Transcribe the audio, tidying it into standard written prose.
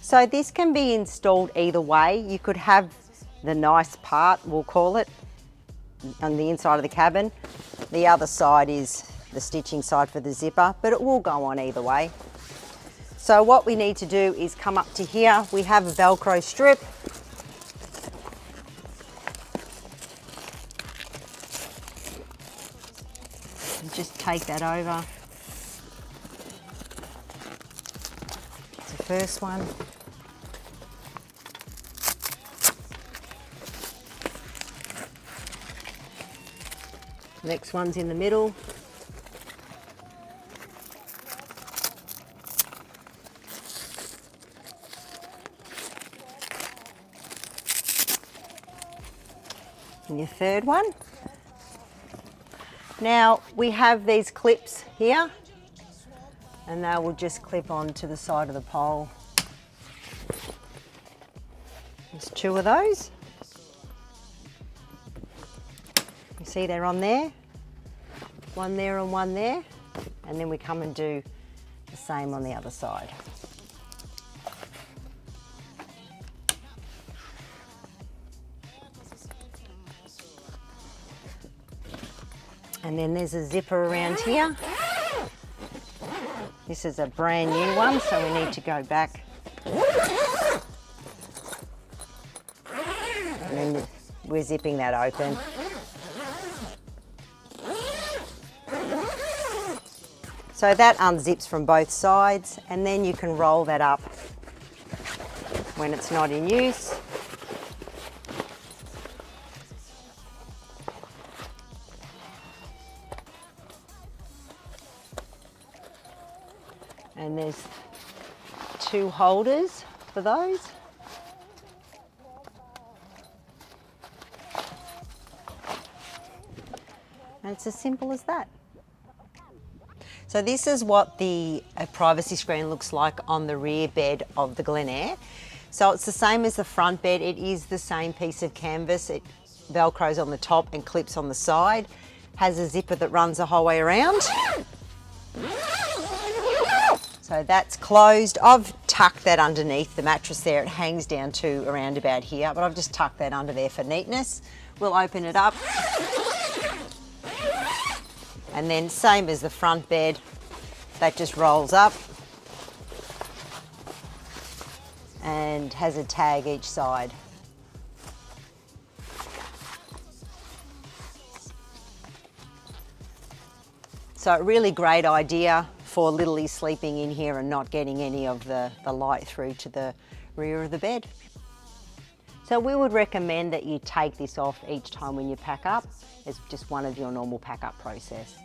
So this can be installed either way. You could have the nice part, we'll call it, on the inside of the cabin. The other side is the stitching side for the zipper, but it will go on either way. So what we need to do is come up to here. We have a Velcro strip. And just take that over. It's the first one. Next one's in the middle. And your third one. Now we have these clips here, and they will just clip on to the side of the pole. There's 2 of those. You see they're on there, one there and one there, and then we come and do the same on the other side. And then there's a zipper around here. This is a brand new one, so we need to go back. And then we're zipping that open. So that unzips from both sides, and then you can roll that up when it's not in use. And there's 2 holders for those. And it's as simple as that. So this is what the privacy screen looks like on the rear bed of the Glenaire. So it's the same as the front bed. It is the same piece of canvas. It Velcros on the top and clips on the side. Has a zipper that runs the whole way around. So that's closed. I've tucked that underneath the mattress there. It hangs down to around about here, but I've just tucked that under there for neatness. We'll open it up. And then same as the front bed, that just rolls up and has a tag each side. So a really great idea for Littly sleeping in here and not getting any of the light through to the rear of the bed. So we would recommend that you take this off each time when you pack up. It's just one of your normal pack up process.